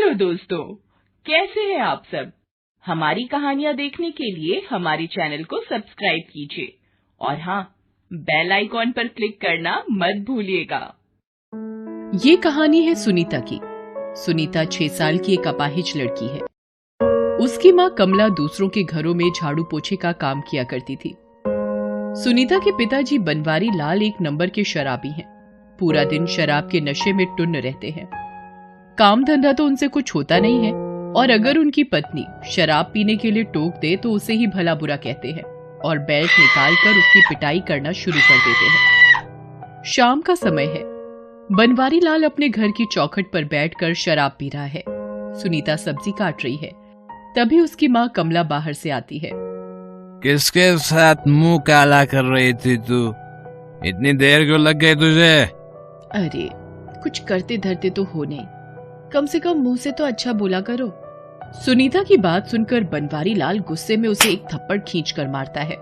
Hello दोस्तों, कैसे हैं आप सब। हमारी कहानियाँ देखने के लिए हमारे चैनल को सब्सक्राइब कीजिए और हाँ, बेल आइकॉन पर क्लिक करना मत भूलिएगा। ये कहानी है सुनीता की। सुनीता 6 साल की एक अपाहिज लड़की है। उसकी माँ कमला दूसरों के घरों में झाड़ू पोछे का काम किया करती थी। सुनीता के पिताजी बनवारी लाल एक नंबर के शराबी हैं। पूरा दिन शराब के नशे में टुन्न रहते हैं। काम धंधा तो उनसे कुछ होता नहीं है और अगर उनकी पत्नी शराब पीने के लिए टोक दे तो उसे ही भला बुरा कहते हैं और बेल्ट निकाल कर उसकी पिटाई करना शुरू कर देते हैं। शाम का समय है। बनवारी लाल अपने घर की चौखट पर बैठकर शराब पी रहा है। सुनीता सब्जी काट रही है। तभी उसकी माँ कमला बाहर से आती है। किसके साथ मुंह काला कर रही थी तू? इतनी देर क्यों लग गई तुझे? अरे कुछ करते धरते तो हो नहीं, कम से कम मुंह से तो अच्छा बोला करो। सुनीता की बात सुनकर बनवारी लाल गुस्से में उसे एक थप्पड़ खींचकर मारता है।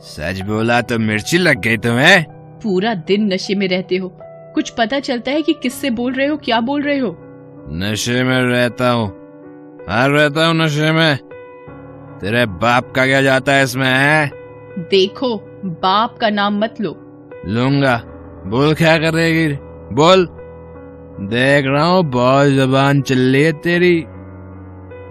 सच बोला तो मिर्ची लग गई तुम्हें? पूरा दिन नशे में रहते हो, कुछ पता चलता है कि किससे बोल रहे हो, क्या बोल रहे हो? नशे में रहता हूँ, हर रहता हूँ नशे में। तेरे बाप का क्या जाता है इसमें है? देखो, बाप का नाम मत लो। लूंगा। बोल क्या करेगी? बोल। देख रहा हूँ बहुत जबान चल रही है तेरी।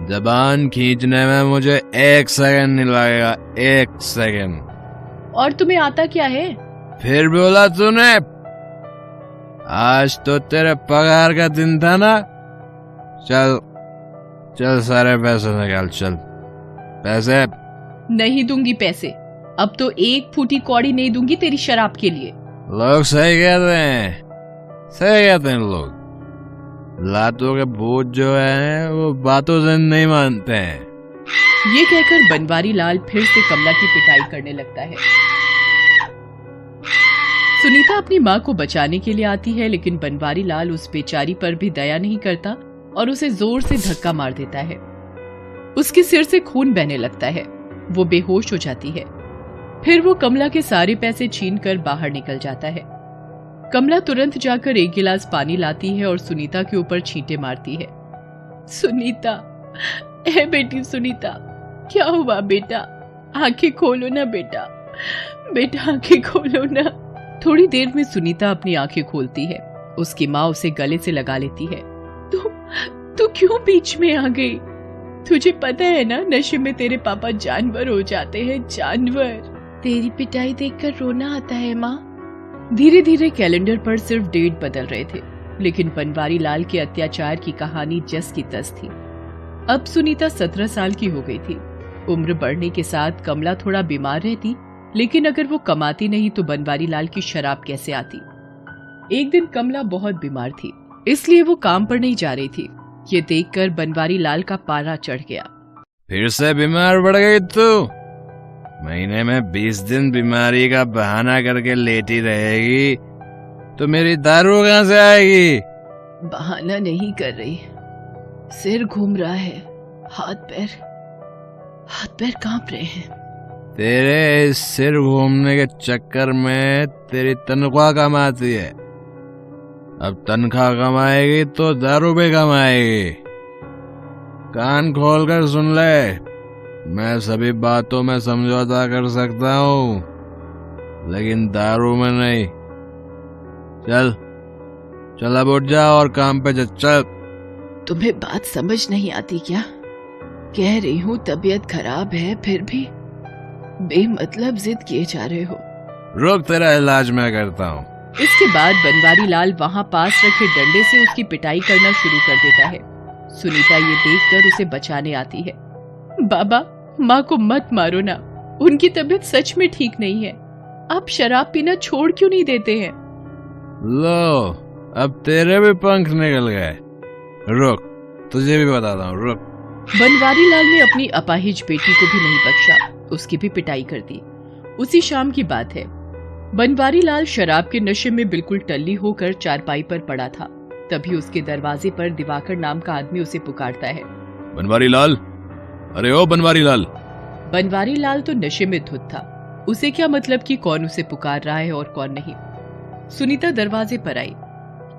जबान खींचने में मुझे 1 सेकंड नहीं लगेगा, 1 सेकंड। और तुम्हें आता क्या है? फिर बोला तूने? आज तो तेरे पगार का दिन था ना। चल चल सारे पैसे निकाल, चल पैसे। नहीं दूंगी पैसे। अब तो 1 फूटी कौड़ी नहीं दूंगी तेरी शराब के लिए। लोग सही कहते हैं, सही कहते हैं लोग। लातों के भूत जो है वो बातों से नहीं मानते हैं। ये कहकर बनवारी लाल फिर से कमला की पिटाई करने लगता है। सुनीता अपनी माँ को बचाने के लिए आती है, लेकिन बनवारी लाल उस बेचारी पर भी दया नहीं करता और उसे जोर से धक्का मार देता है। उसके सिर से खून बहने लगता है। वो बेहोश हो जाती है। फिर वो कमला के सारे पैसे छीनकर बाहर निकल जाता है। कमला तुरंत जाकर 1 गिलास पानी लाती है और सुनीता के ऊपर छींटे मारती है। सुनीता, ए बेटी सुनीता, क्या हुआ बेटा? आंखें खोलो ना बेटा, बेटा आंखें खोलो ना। थोड़ी देर में सुनीता अपनी आंखें खोलती है। उसकी माँ उसे गले से लगा लेती है। तू क्यों बीच में आ गई? तुझे पता है ना, नशे में तेरे पापा जानवर हो जाते हैं, जानवर। तेरी पिटाई देखकर रोना आता है माँ। धीरे धीरे कैलेंडर पर सिर्फ डेट बदल रहे थे, लेकिन बनवारी लाल के अत्याचार की कहानी जस की तस थी। अब सुनीता 17 साल की हो गई थी। उम्र बढ़ने के साथ कमला थोड़ा बीमार रहती, लेकिन अगर वो कमाती नहीं तो बनवारी लाल की शराब कैसे आती। एक दिन कमला बहुत बीमार थी, इसलिए वो काम पर नहीं जा रही थी। ये देखकर बनवारी लाल का पारा चढ़ गया। फिर से बीमार पड़ गई तू? महीने में 20 दिन बीमारी का बहाना करके लेटी रहेगी तो मेरी दारू कहाँ से आएगी? बहाना नहीं कर रही, सिर घूम रहा है, हाथ पैर कांप रहे हैं। तेरे इस सिर घूमने के चक्कर में तेरी तनख्वाह कमाती है। अब तनख्वाह कमाएगी तो दारू भी कमाएगी। कान खोल कर सुन ले, मैं सभी बातों में समझौता कर सकता हूँ, लेकिन दारू में नहीं। चल अब उठ जा और काम पे चल। तुम्हें बात समझ नहीं आती क्या? कह रही हूँ तबीयत खराब है, फिर भी बेमतलब जिद किए जा रहे हो। रुक, तेरा इलाज मैं करता हूँ। इसके बाद बनवारी लाल वहाँ पास रखे डंडे से उसकी पिटाई करना शुरू कर देता है। सुनीता ये देखकर उसे बचाने आती है। बाबा, माँ को मत मारो ना, उनकी तबीयत सच में ठीक नहीं है। आप शराब पीना छोड़ क्यों नहीं देते हैं? लो, अब तेरे भी पंख निकल गए। रुक, तुझे भी बताता हूँ, रुक। बनवारी लाल ने अपनी अपाहिज बेटी को भी नहीं बख्शा, उसकी भी पिटाई कर दी। उसी शाम की बात है। बनवारी लाल शराब के नशे में बिल्कुल टल्ली होकर चारपाई पर पड़ा था। तभी उसके दरवाजे पर दिवाकर नाम का आदमी उसे पुकारता है। बनवारी लाल, अरे ओ बनवारी लाल। बनवारी लाल तो नशे में धुत था। उसे क्या मतलब कि कौन उसे पुकार रहा है और कौन नहीं। सुनीता दरवाजे पर आई।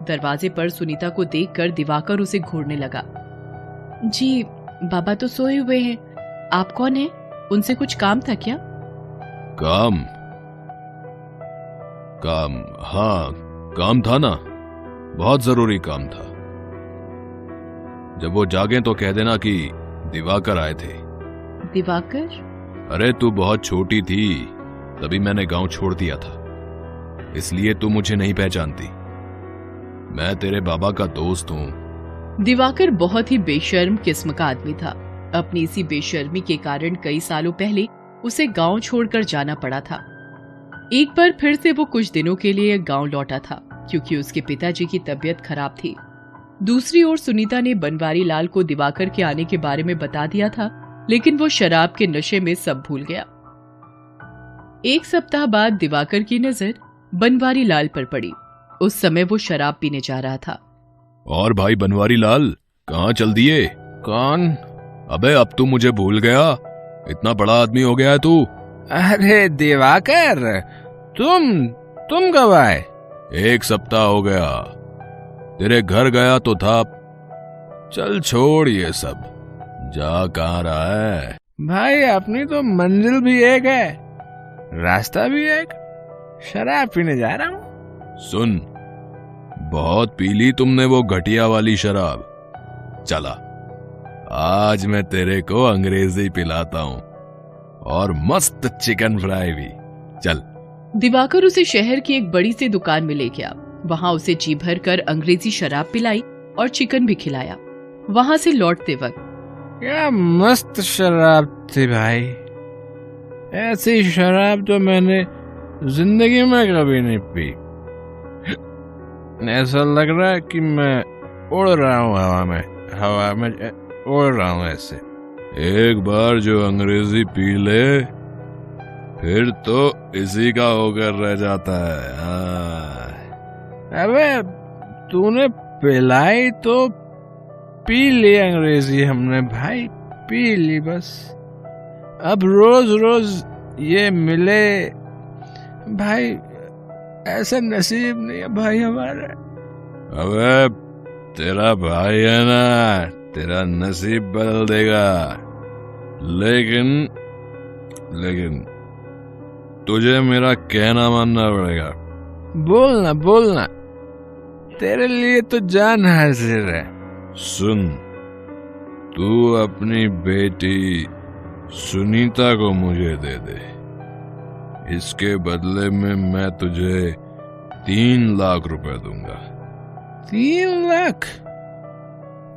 दरवाजे पर सुनीता को देखकर दिवाकर उसे घूरने लगा। जी बाबा तो सोए हुए हैं। आप कौन हैं? उनसे कुछ काम था क्या? काम? हाँ, काम था ना, बहुत जरूरी काम था। जब वो जागे तो कह देना कि दिवाकर आए थे। दिवाकर? अरे तू बहुत छोटी थी, तभी मैंने गांव छोड़ दिया था, इसलिए तू मुझे नहीं पहचानती। मैं तेरे बाबा का दोस्त हूँ। दिवाकर बहुत ही बेशर्म किस्म का आदमी था। अपनी इसी बेशर्मी के कारण कई सालों पहले उसे गांव छोड़कर जाना पड़ा था। एक बार फिर से वो कुछ दिनों के लिए गांव लौटा था, क्योंकि उसके पिताजी की तबीयत खराब थी। दूसरी ओर सुनीता ने बनवारी लाल को दिवाकर के आने के बारे में बता दिया था, लेकिन वो शराब के नशे में सब भूल गया। एक सप्ताह बाद दिवाकर की नजर बनवारी लाल पर पड़ी। उस समय वो शराब पीने जा रहा था। और भाई बनवारी लाल, कहाँ चल दिए? कौन? अबे अब तू मुझे भूल गया? इतना बड़ा आदमी हो गया है तू। अरे दिवाकर, तुम कब आए? 1 सप्ताह हो गया। तेरे घर गया तो था। चल छोड़ ये सब, जा कहाँ रहा है? भाई अपनी तो मंजिल भी एक है, रास्ता भी एक। शराब पीने जा रहा हूँ। सुन, बहुत पी ली तुमने वो घटिया वाली शराब। चला, आज मैं तेरे को अंग्रेजी पिलाता हूँ, और मस्त चिकन फ्राई भी। चल। दिवाकर उसे शहर की एक बड़ी सी दुकान में ले गया। वहाँ उसे जी भर कर अंग्रेजी शराब पिलाई और चिकन भी खिलाया। वहाँ से लौटते वक्त, क्या मस्त शराब थी भाई, ऐसी शराब तो मैंने जिंदगी में कभी नहीं पी। ऐसा लग रहा है कि मैं उड़ रहा हूँ हवा में उड़ रहा हूँ ऐसे। एक बार जो अंग्रेजी पी ले, फिर तो इसी का होकर रह जाता है। अबे तूने पिलाई तो पी ली अंग्रेजी हमने भाई, पी ली बस। अब रोज रोज ये मिले भाई, ऐसा नसीब नहीं है भाई हमारा। अबे तेरा भाई है ना, तेरा नसीब बदल देगा। लेकिन तुझे मेरा कहना मानना पड़ेगा। बोलना, तेरे लिए तो जान हाजिर है। सुन, तू अपनी बेटी सुनीता को मुझे दे दे। इसके बदले में मैं तुझे 3 लाख रुपए दूंगा। 3 लाख?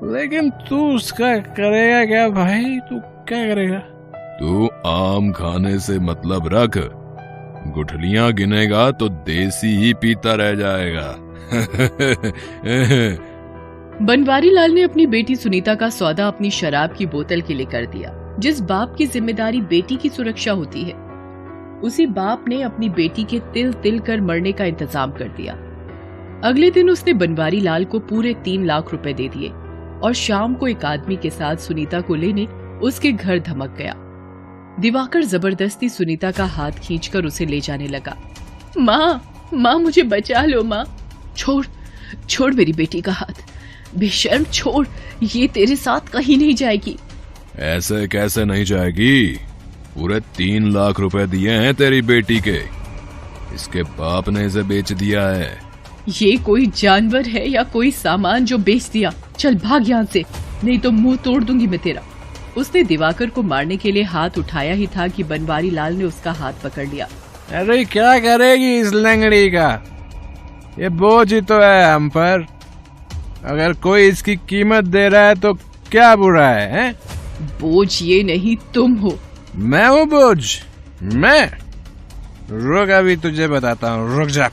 लेकिन तू उसका करेगा क्या भाई? तू क्या करेगा? तू आम खाने से मतलब रख, गुठलियां गिनेगा तो देसी ही पीता रह जाएगा। बनवारी लाल ने अपनी बेटी सुनीता का सौदा अपनी शराब की बोतल के लिए कर दिया। जिस बाप की जिम्मेदारी बेटी की सुरक्षा होती है, उसी बाप ने अपनी बेटी के तिल तिल कर मरने का इंतजाम कर दिया। अगले दिन उसने बनवारी लाल को पूरे 3 लाख रुपए दे दिए और शाम को एक आदमी के साथ सुनीता को लेने उसके घर धमक गया। दिवाकर जबरदस्ती सुनीता का हाथ खींचकर उसे ले जाने लगा। माँ मुझे बचा लो माँ। छोड़ मेरी बेटी का हाथ, बेशर्म छोड़, ये तेरे साथ कहीं नहीं जाएगी। ऐसे कैसे नहीं जाएगी? पूरे 3 लाख रुपए दिए हैं तेरी बेटी के, इसके बाप ने इसे बेच दिया है। ये कोई जानवर है या कोई सामान जो बेच दिया? चल भाग यहाँ से, नहीं तो मुंह तोड़ दूंगी मैं तेरा। उसने दिवाकर को मारने के लिए हाथ उठाया ही था कि बनवारी लाल ने उसका हाथ पकड़ लिया। अरे क्या करेगी इस लंगड़ी का? ये बोझ ही तो है हम पर। अगर कोई इसकी कीमत दे रहा है तो क्या बुरा है? बोझ ये नहीं, तुम हो। मैं हूँ बोझ? मैं? रुक, अभी तुझे बताता हूँ, रुक जा।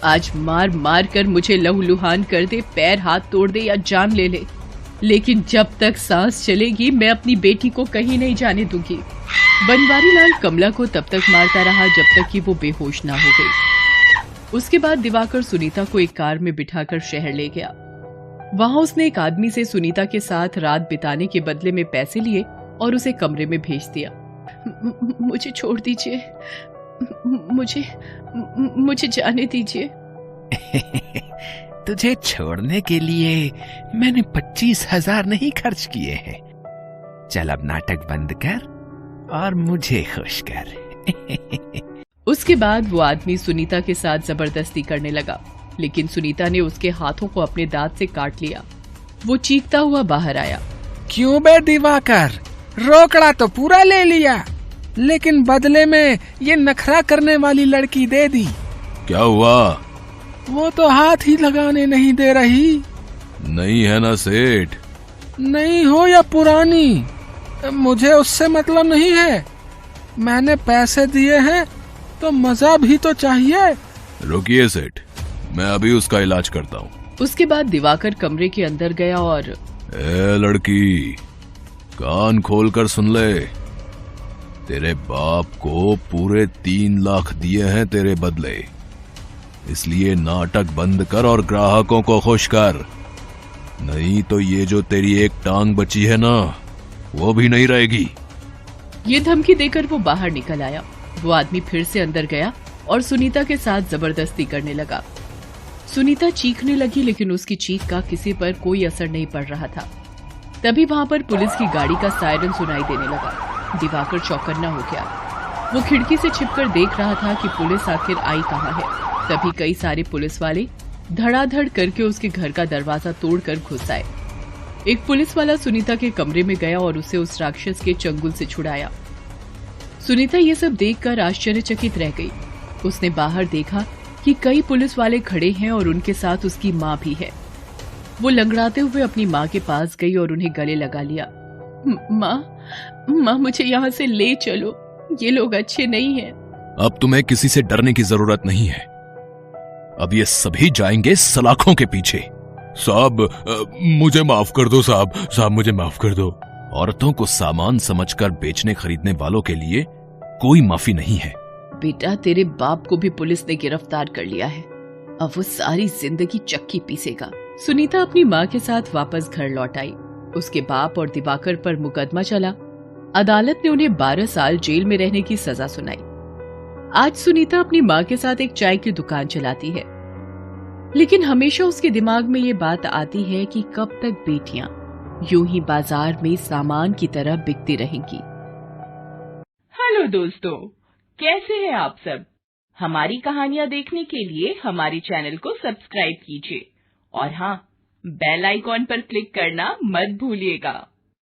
आज मार मार कर मुझे लहूलुहान कर दे, पैर हाथ तोड़ दे या जान ले ले, लेकिन जब तक सांस चलेगी मैं अपनी बेटी को कहीं नहीं जाने दूंगी। बनवारी लाल कमला को तब तक मारता रहा जब तक कि वो बेहोश ना हो गई। उसके बाद दिवाकर सुनीता को एक कार में बिठाकर शहर ले गया। वहां उसने एक आदमी से सुनीता के साथ रात बिताने के बदले में पैसे लिए और उसे कमरे में भेज दिया। मुझे छोड़ दीजिए, मुझे जाने दीजिए। तुझे छोड़ने के लिए मैंने 25,000 नहीं खर्च किए हैं। चल अब नाटक बंद कर और मुझे खुश कर। उसके बाद वो आदमी सुनीता के साथ जबरदस्ती करने लगा, लेकिन सुनीता ने उसके हाथों को अपने दांत से काट लिया। वो चीखता हुआ बाहर आया। क्यों बे दिवाकर, रोकड़ा तो पूरा ले लिया, लेकिन बदले में ये नखरा करने वाली लड़की दे दी। क्या हुआ? वो तो हाथ ही लगाने नहीं दे रही। नहीं है ना सेठ? नहीं हो या पुरानी, मुझे उससे मतलब नहीं है। मैंने पैसे दिए हैं तो मजा भी तो चाहिए। रुकिए सेठ, मैं अभी उसका इलाज करता हूँ। उसके बाद दिवाकर कमरे के अंदर गया और ए लड़की, कान खोल कर सुन ले। तेरे बाप को पूरे 3 लाख दिए हैं तेरे बदले, इसलिए नाटक बंद कर और ग्राहकों को खुश कर, नहीं तो ये जो तेरी एक टांग बची है ना, वो भी नहीं रहेगी। ये धमकी देकर वो बाहर निकल आया। वो आदमी फिर से अंदर गया और सुनीता के साथ जबरदस्ती करने लगा। सुनीता चीखने लगी, लेकिन उसकी चीख का किसी पर कोई असर नहीं पड़ रहा था। तभी वहां पर पुलिस की गाड़ी का सायरन सुनाई देने लगा। दिवाकर चौकन्ना हो गया। वो खिड़की से छिपकर देख रहा था कि पुलिस आखिर आई कहां है। तभी कई सारे पुलिस वाले धड़ाधड़ करके उसके घर का दरवाजा तोड़कर घुस आए। एक पुलिस वाला सुनीता के कमरे में गया और उसे उस राक्षस के चंगुल से छुड़ाया। सुनीता ये सब देखकर आश्चर्यचकित रह गई। उसने बाहर देखा कि कई पुलिस वाले खड़े हैं और उनके साथ उसकी माँ भी है। वो लंगड़ाते हुए अपनी माँ के पास गई और उन्हें गले लगा लिया। माँ, मुझे यहाँ से ले चलो, ये लोग अच्छे नहीं हैं। अब तुम्हें किसी से डरने की जरूरत नहीं है। अब ये सभी जाएंगे सलाखों के पीछे। साहब, मुझे माफ कर दो साहब, मुझे माफ कर दो। औरतों को सामान समझकर बेचने खरीदने वालों के लिए कोई माफी नहीं है। बेटा, तेरे बाप को भी पुलिस ने गिरफ्तार कर लिया है। अब वो सारी जिंदगी चक्की पीसेगा। सुनीता अपनी माँ के साथ वापस घर लौट आई। उसके बाप और दिवाकर पर मुकदमा चला। अदालत ने उन्हें 12 साल जेल में रहने की सजा सुनाई। आज सुनीता अपनी माँ के साथ एक चाय की दुकान चलाती है, लेकिन हमेशा उसके दिमाग में ये बात आती है कि कब तक बेटियां यूं ही बाजार में सामान की तरह बिकती रहेंगी। हेलो दोस्तों, कैसे हैं आप सब? हमारी कहानियां देखने के लिए हमारे चैनल को सब्सक्राइब कीजिए और हाँ, बेल आइकॉन पर क्लिक करना मत भूलिएगा।